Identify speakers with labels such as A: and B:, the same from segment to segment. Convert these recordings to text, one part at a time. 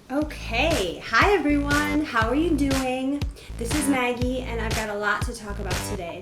A: Okay, hi everyone, how are you doing? This is Maggie and I've got a lot to talk about today.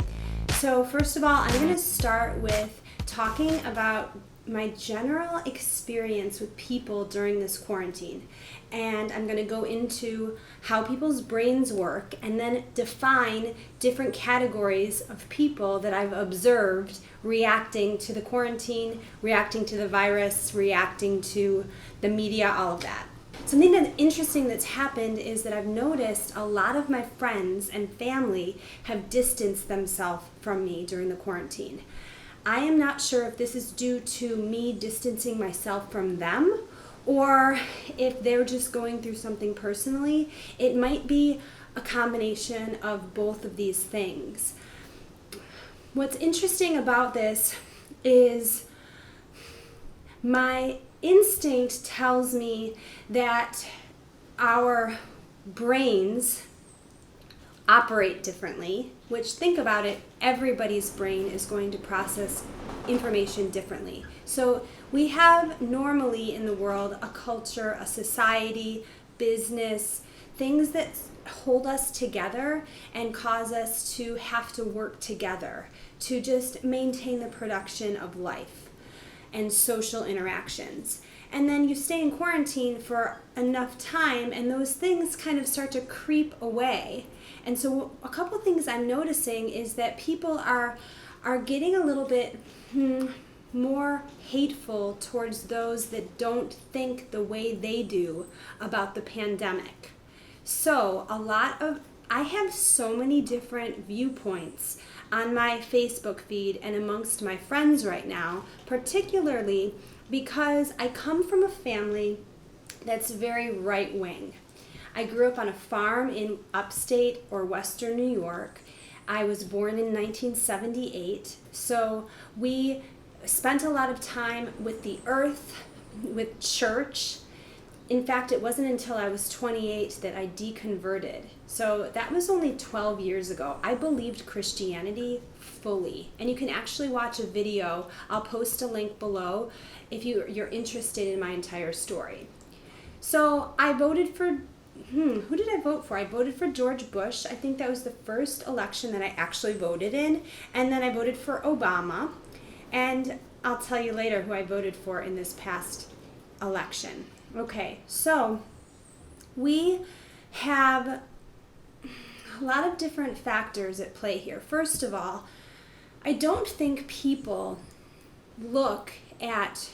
A: So first of all, I'm going to start with talking about my general experience with people during this quarantine. And I'm going to go into how people's brains work and then define different categories of people that I've observed reacting to the quarantine, reacting to the virus, reacting to the media, all of that. Something that's interesting that's happened is that I've noticed a lot of my friends and family have distanced themselves from me during the quarantine. I am not sure if this is due to me distancing myself from them or if they're just going through something personally. It might be a combination of both of these things. What's interesting about this is my instinct tells me that our brains operate differently, which, think about it, everybody's brain is going to process information differently. So we have normally in the world a culture, a society, business, things that hold us together and cause us to have to work together to just maintain the production of life and social interactions. And then you stay in quarantine for enough time and those things kind of start to creep away. And so a couple things I'm noticing is that people are getting a little bit more hateful towards those that don't think the way they do about the pandemic. So I have so many different viewpoints on my Facebook feed and amongst my friends right now, particularly because I come from a family that's very right-wing. I grew up on a farm in upstate or western New York. I was born in 1978, so we spent a lot of time with the earth, with church. In fact, it wasn't until I was 28 that I deconverted. So that was only 12 years ago. I believed Christianity fully. And you can actually watch a video. I'll post a link below if you're interested in my entire story. So I voted for, who did I vote for? I voted for George Bush. I think that was the first election that I actually voted in. And then I voted for Obama. And I'll tell you later who I voted for in this past election. Okay, so we have a lot of different factors at play here. First of all, I don't think people look at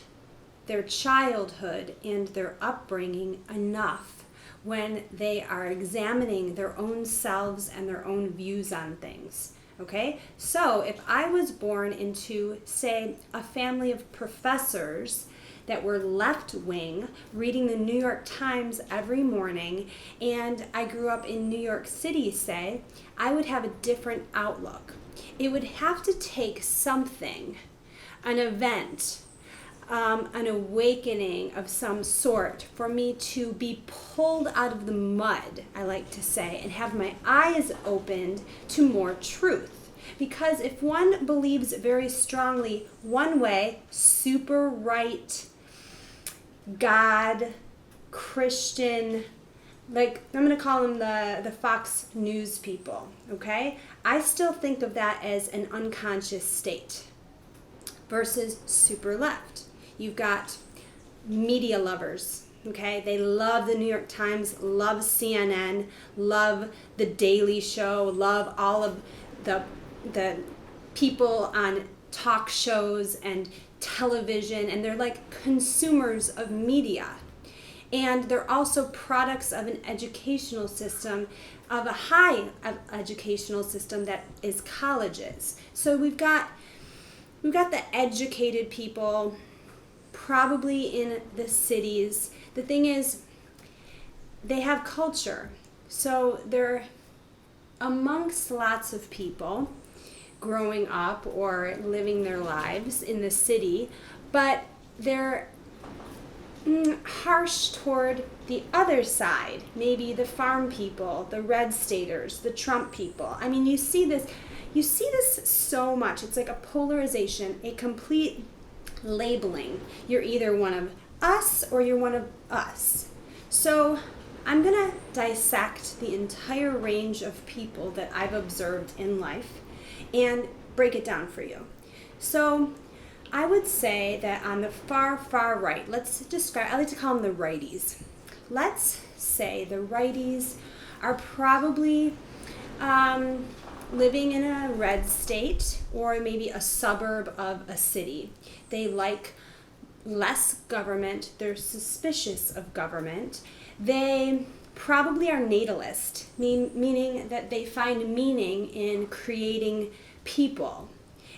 A: their childhood and their upbringing enough when they are examining their own selves and their own views on things. Okay, so if I was born into, say, a family of professors that were left-wing, reading the New York Times every morning, and I grew up in New York City, say, I would have a different outlook. It would have to take something, an event, an awakening of some sort for me to be pulled out of the mud, I like to say, and have my eyes opened to more truth. Because if one believes very strongly one way, super right, God, Christian, like I'm going to call them the Fox News people, okay? I still think of that as an unconscious state versus super left. You've got media lovers, okay? They love the New York Times, love CNN, love the Daily Show, love all of the people on talk shows and television, and they're like consumers of media. And they're also products of an educational system, of a high educational system that is colleges. So we've got the educated people probably in the cities. The thing is, they have culture. So they're amongst lots of people growing up or living their lives in the city, but they're harsh toward the other side, maybe the farm people, the red staters, the Trump people. I mean, you see this so much. It's like a polarization, a complete labeling. You're either one of us or you're one of us. So I'm going to dissect the entire range of people that I've observed in life and break it down for you. So I would say that on the far, far right, I like to call them the righties. Let's say the righties are probably living in a red state or maybe a suburb of a city. They like less government. They're suspicious of government. They probably are natalist, meaning that they find meaning in creating people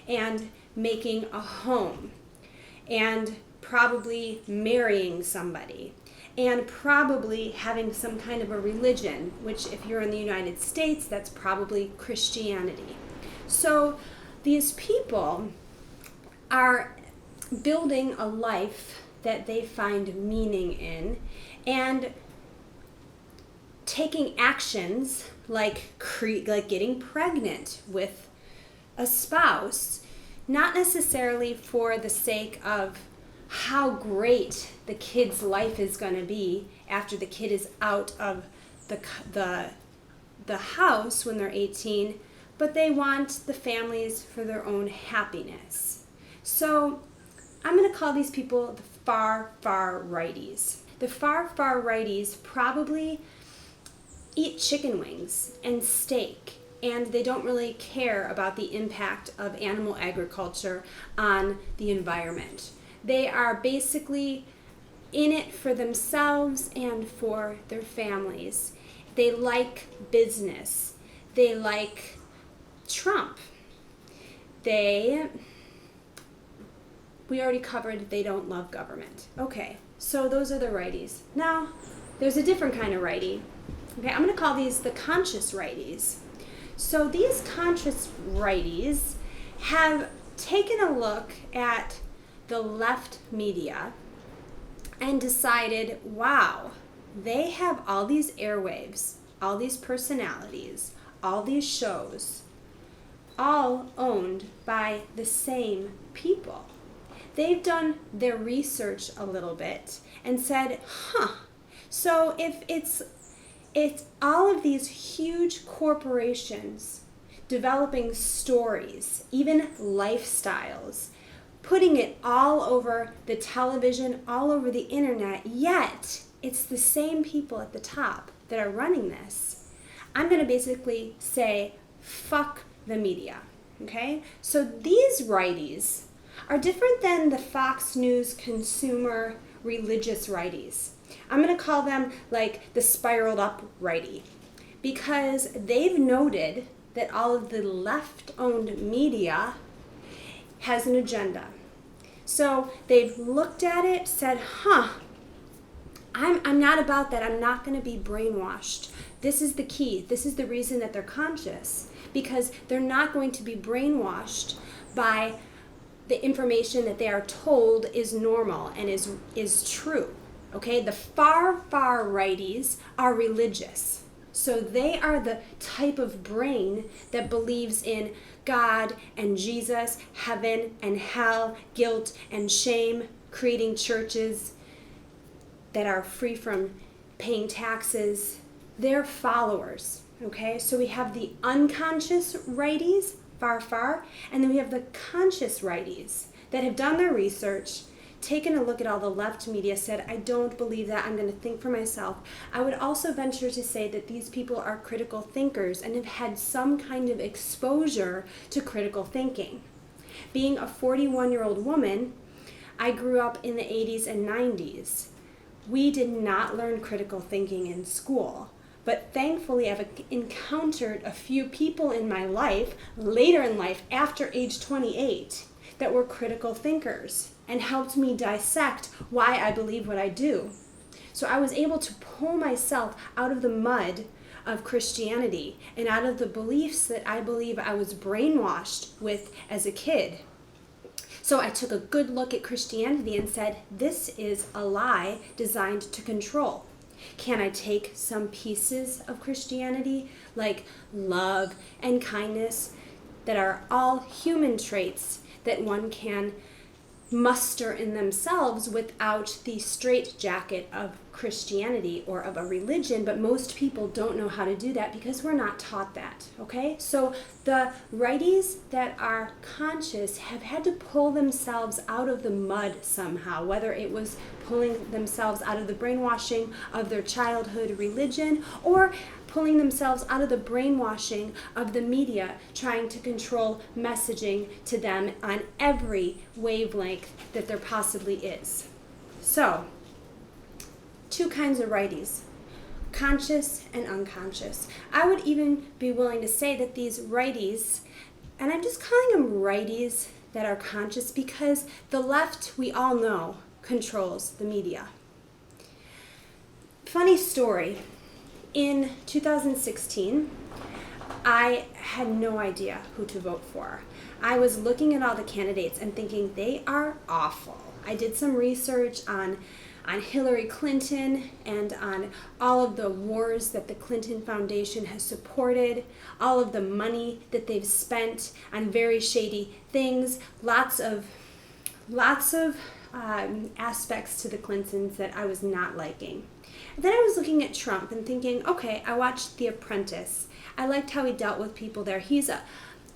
A: and making a home and probably marrying somebody and probably having some kind of a religion, which if you're in the United States, that's probably Christianity. So these people are building a life that they find meaning in and taking actions like getting pregnant with a spouse, not necessarily for the sake of how great the kid's life is going to be after the kid is out of the house when they're 18, but they want the families for their own happiness. So I'm going to call these people the far, far righties. The far, far righties probably eat chicken wings and steak, and they don't really care about the impact of animal agriculture on the environment. They are basically in it for themselves and for their families. They like business. They like Trump. We already covered they don't love government. Okay, so those are the righties. Now, there's a different kind of righty. Okay, I'm going to call these the conscious righties. So these conscious righties have taken a look at the left media and decided, wow, they have all these airwaves, all these personalities, all these shows, all owned by the same people. They've done their research a little bit and said, so if it's all of these huge corporations developing stories, even lifestyles, putting it all over the television, all over the internet, yet it's the same people at the top that are running this. I'm going to basically say, fuck the media, okay? So these righties are different than the Fox News consumer religious righties. I'm going to call them like the spiraled up righty, because they've noted that all of the left-owned media has an agenda. So they've looked at it, said, I'm not about that. I'm not going to be brainwashed. This is the key. This is the reason that they're conscious, because they're not going to be brainwashed by the information that they are told is normal and is true. Okay, the far, far righties are religious. So they are the type of brain that believes in God and Jesus, heaven and hell, guilt and shame, creating churches that are free from paying taxes. They're followers. Okay, so we have the unconscious righties, far, far, and then we have the conscious righties that have done their research, taken a look at all the left media, said, I don't believe that, I'm going to think for myself. I would also venture to say that these people are critical thinkers and have had some kind of exposure to critical thinking. Being a 41-year-old woman, I grew up in the 80s and 90s. We did not learn critical thinking in school, but thankfully I've encountered a few people in my life, later in life, after age 28, that were critical thinkers and helped me dissect why I believe what I do. So I was able to pull myself out of the mud of Christianity and out of the beliefs that I believe I was brainwashed with as a kid. So I took a good look at Christianity and said, this is a lie designed to control. Can I take some pieces of Christianity, like love and kindness, that are all human traits that one can muster in themselves without the straitjacket of Christianity or of a religion, but most people don't know how to do that because we're not taught that, okay? So the righties that are conscious have had to pull themselves out of the mud somehow, whether it was pulling themselves out of the brainwashing of their childhood religion or pulling themselves out of the brainwashing of the media, trying to control messaging to them on every wavelength that there possibly is. So, two kinds of righties, conscious and unconscious. I would even be willing to say that these righties, and I'm just calling them righties that are conscious because the left, we all know, controls the media. Funny story. In 2016, I had no idea who to vote for. I was looking at all the candidates and thinking they are awful. I did some research on Hillary Clinton and on all of the wars that the Clinton Foundation has supported, all of the money that they've spent on very shady things, lots of aspects to the Clintons that I was not liking. And then I was looking at Trump and thinking, okay, I watched The Apprentice. I liked how he dealt with people there. He's a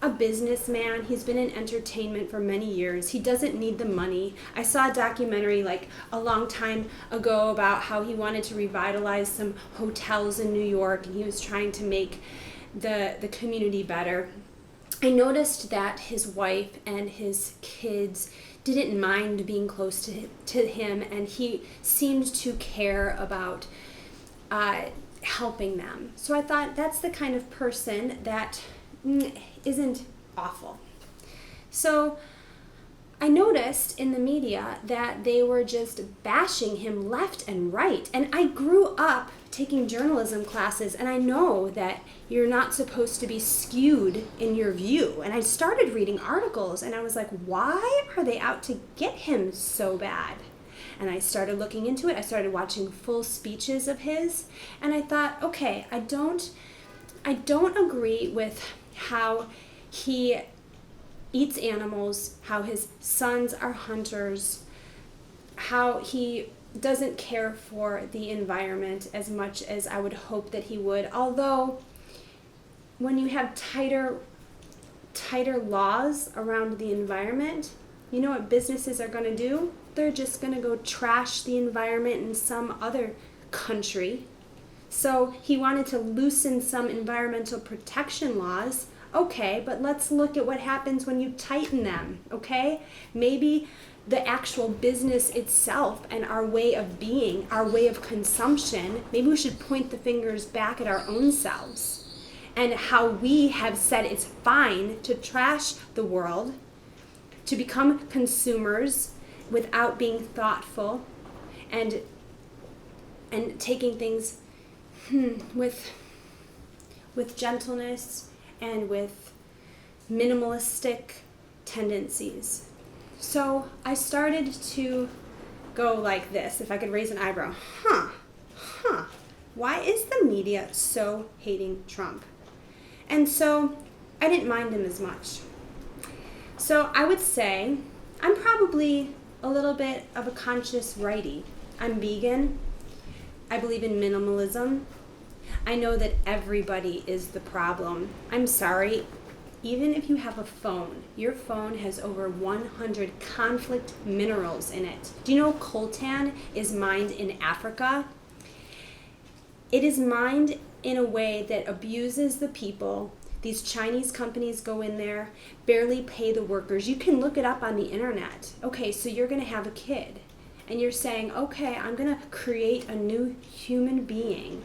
A: businessman. He's been in entertainment for many years. He doesn't need the money. I saw a documentary like a long time ago about how he wanted to revitalize some hotels in New York and he was trying to make the community better. I noticed that his wife and his kids didn't mind being close to him, and he seemed to care about helping them. So I thought that's the kind of person that isn't awful. So I noticed in the media that they were just bashing him left and right. And I grew up taking journalism classes, and I know that you're not supposed to be skewed in your view. And I started reading articles, and I was like, why are they out to get him so bad? And I started looking into it. I started watching full speeches of his, and I thought, okay, I don't agree with how he eats animals, how his sons are hunters, how he doesn't care for the environment as much as I would hope that he would. Although, when you have tighter laws around the environment, you know what businesses are going to do? They're just going to go trash the environment in some other country. So he wanted to loosen some environmental protection laws. Okay, but let's look at what happens when you tighten them, okay? Maybe the actual business itself and our way of being, our way of consumption, maybe we should point the fingers back at our own selves and how we have said it's fine to trash the world, to become consumers without being thoughtful and taking things with gentleness and with minimalistic tendencies. So I started to go like this, if I could raise an eyebrow. Why is the media so hating Trump? And so I didn't mind him as much. So I would say I'm probably a little bit of a conscious righty. I'm vegan. I believe in minimalism. I know that everybody is the problem. I'm sorry. Even if you have a phone, your phone has over 100 conflict minerals in it. Do you know coltan is mined in Africa? It is mined in a way that abuses the people. These Chinese companies go in there, barely pay the workers. You can look it up on the internet. Okay, so you're going to have a kid, and you're saying, okay, I'm going to create a new human being.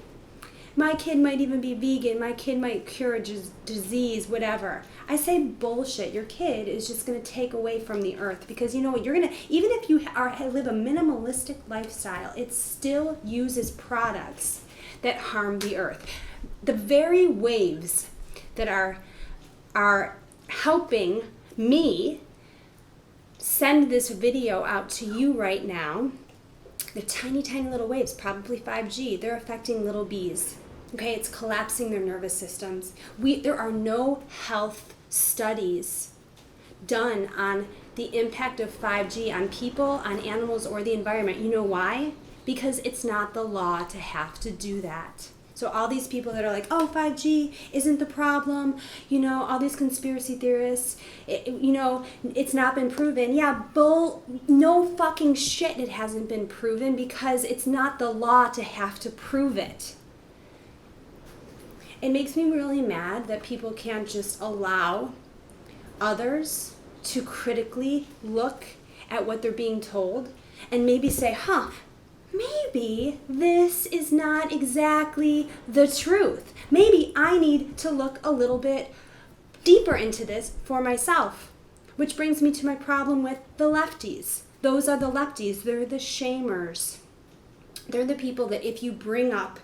A: My kid might even be vegan. My kid might cure a disease, whatever. I say bullshit. Your kid is just going to take away from the earth because you know what? You're going to, even if you live a minimalistic lifestyle, it still uses products that harm the earth. The very waves that are helping me send this video out to you right now, the tiny, tiny little waves, probably 5G, they're affecting little bees. Okay, it's collapsing their nervous systems. There are no health studies done on the impact of 5G on people, on animals, or the environment. You know why? because it's not the law to have to do that. So all these people that are like, oh, 5G isn't the problem, all these conspiracy theorists, it's not been proven. Yeah, no fucking shit, it hasn't been proven, because it's not the law to have to prove it. It makes me really mad that people can't just allow others to critically look at what they're being told and maybe say, maybe this is not exactly the truth. Maybe I need to look a little bit deeper into this for myself. Which brings me to my problem with the lefties. Those are the lefties. They're the shamers. They're the people that if you bring up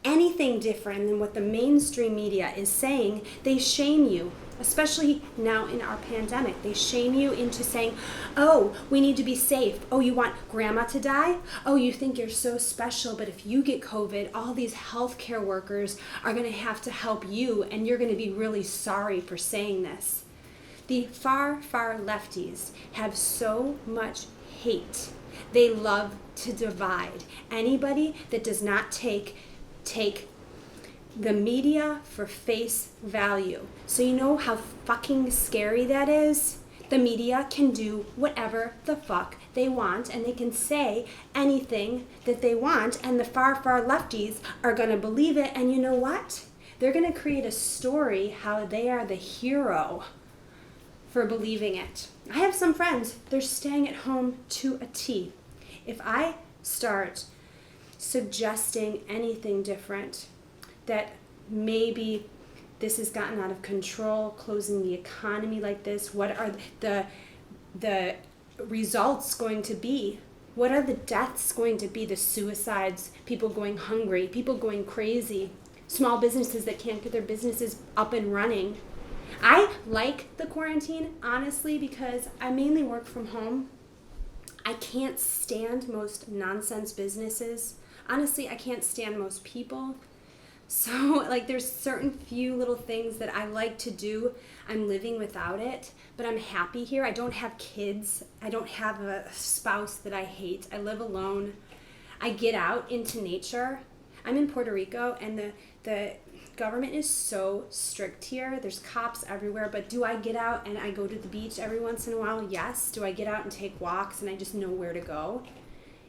A: anything different than what the mainstream media is saying, they shame you. Especially now in our pandemic, they shame you into saying, oh, we need to be safe. Oh, you want grandma to die? Oh, you think you're so special, but if you get COVID, all these healthcare workers are going to have to help you, and you're going to be really sorry for saying this. The far, far lefties have so much hate. They love to divide. Anybody that does not take the media for face value. So you know how fucking scary that is? The media can do whatever the fuck they want, and they can say anything that they want, and the far, far lefties are going to believe it, and you know what? They're going to create a story how they are the hero for believing it. I have some friends, they're staying at home to a T. If I start suggesting anything different, that maybe this has gotten out of control, closing the economy like this, what are the results going to be? What are the deaths going to be? The suicides, people going hungry, people going crazy, small businesses that can't get their businesses up and running. I like the quarantine, honestly, because I mainly work from home. I can't stand most nonsense businesses. Honestly, I can't stand most people. So, there's certain few little things that I like to do. I'm living without it, but I'm happy here. I don't have kids. I don't have a spouse that I hate. I live alone. I get out into nature. I'm in Puerto Rico, and the government is so strict here. There's cops everywhere, but do I get out and I go to the beach every once in a while? Yes. Do I get out and take walks and I just know where to go?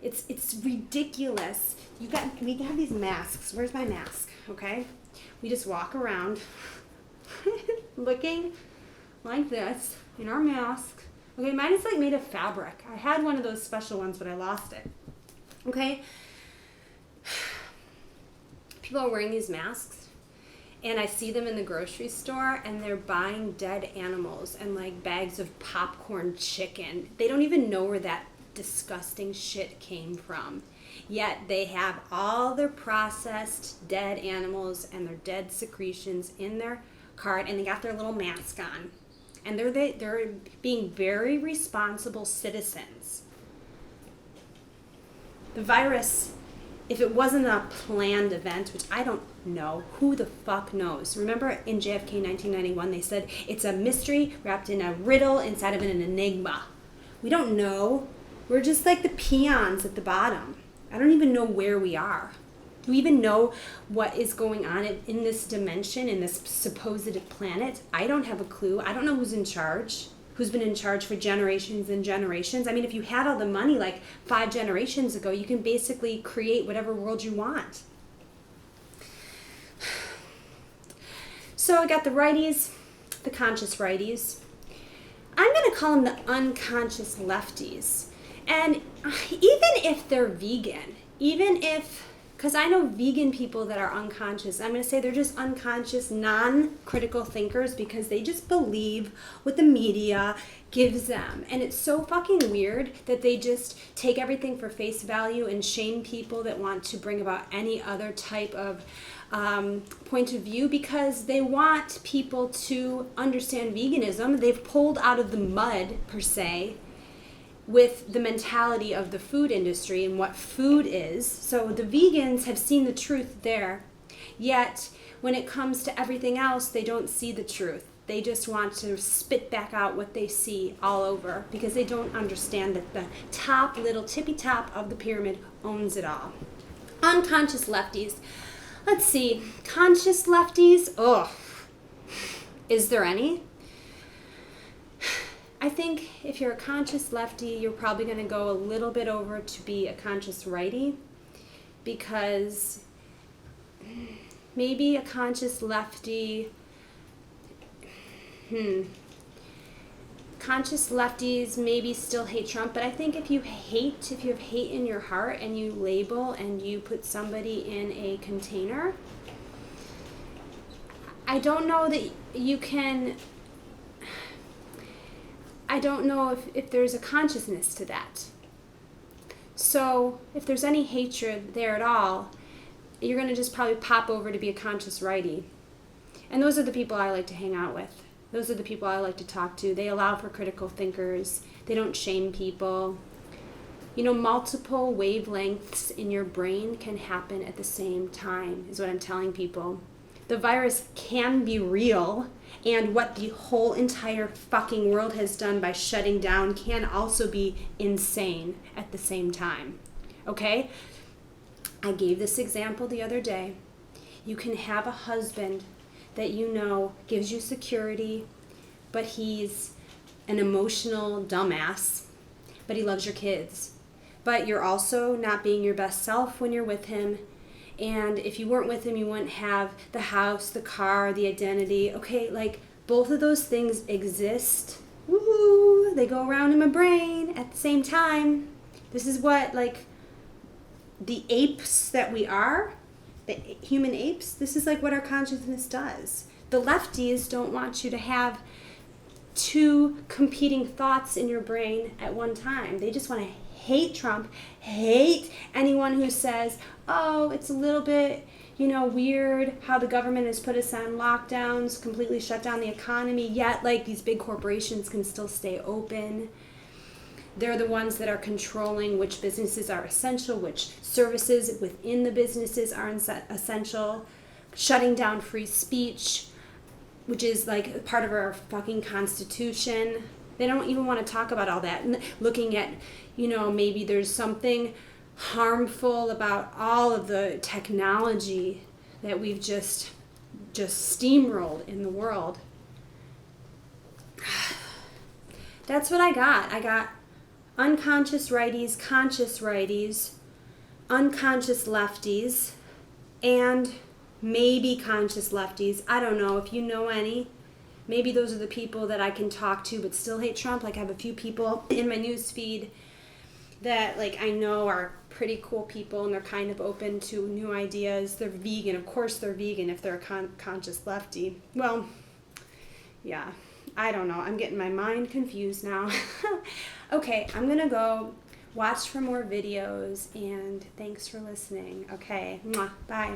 A: It's ridiculous. We have these masks. Where's my mask? Okay? We just walk around looking like this in our mask. Okay, mine is made of fabric. I had one of those special ones, but I lost it. Okay? People are wearing these masks, and I see them in the grocery store, and they're buying dead animals and bags of popcorn chicken. They don't even know where that disgusting shit came from. Yet they have all their processed dead animals and their dead secretions in their cart, and they got their little mask on. And they're being very responsible citizens. The virus, if it wasn't a planned event, which I don't know, who the fuck knows? Remember in JFK 1991, they said it's a mystery wrapped in a riddle inside of an enigma. We don't know. We're just like the peons at the bottom. I don't even know where we are. Do we even know what is going on in this dimension, in this supposed planet? I don't have a clue. I don't know who's in charge, who's been in charge for generations and generations. I mean, if you had all the money 5 generations ago, you can basically create whatever world you want. So I got the righties, the conscious righties. I'm going to call them the unconscious lefties. And even if they're vegan, because I know vegan people that are unconscious, I'm going to say they're just unconscious, non-critical thinkers because they just believe what the media gives them. And it's so fucking weird that they just take everything for face value and shame people that want to bring about any other type of point of view because they want people to understand veganism. They've pulled out of the mud, per se, with the mentality of the food industry and what food is. So the vegans have seen the truth there, yet when it comes to everything else, they don't see the truth. They just want to spit back out what they see all over because they don't understand that the top, little tippy top of the pyramid owns it all. Unconscious lefties. Let's see. Conscious lefties. Oh, is there any? I think if you're a conscious lefty, you're probably going to go a little bit over to be a conscious righty, because maybe a conscious lefty, conscious lefties maybe still hate Trump, but I think if you have hate in your heart and you label and you put somebody in a container, I don't know that you can... I don't know if there's a consciousness to that. So if there's any hatred there at all, you're going to just probably pop over to be a conscious righty. And those are the people I like to hang out with. Those are the people I like to talk to. They allow for critical thinkers. They don't shame people. You know, multiple wavelengths in your brain can happen at the same time, is what I'm telling people. The virus can be real, and what the whole entire fucking world has done by shutting down can also be insane at the same time. Okay? I gave this example the other day. You can have a husband that you know gives you security, but he's an emotional dumbass, but he loves your kids. But you're also not being your best self when you're with him. And if you weren't with him, you wouldn't have the house, the car, the identity. Okay, like, both of those things exist. Woohoo! They go around in my brain at the same time. This is what, like, the apes that we are, the human apes, this is like what our consciousness does. The lefties don't want you to have two competing thoughts in your brain at one time. They just want to hate Trump, hate anyone who says, oh, it's a little bit, weird how the government has put us on lockdowns, completely shut down the economy, yet like these big corporations can still stay open. They're the ones that are controlling which businesses are essential, which services within the businesses are essential, shutting down free speech, which is like part of our fucking constitution. They don't even want to talk about all that. And looking at, maybe there's something harmful about all of the technology that we've just steamrolled in the world. That's what I got. I got unconscious righties, conscious righties, unconscious lefties, and maybe conscious lefties. I don't know if you know any. Maybe those are the people that I can talk to but still hate Trump. Like, I have a few people in my news feed that I know are pretty cool people, and they're kind of open to new ideas. They're vegan. Of course they're vegan if they're a conscious lefty. Well, yeah, I don't know. I'm getting my mind confused now. Okay, I'm going to go watch for more videos, and thanks for listening. Okay, mwah, bye.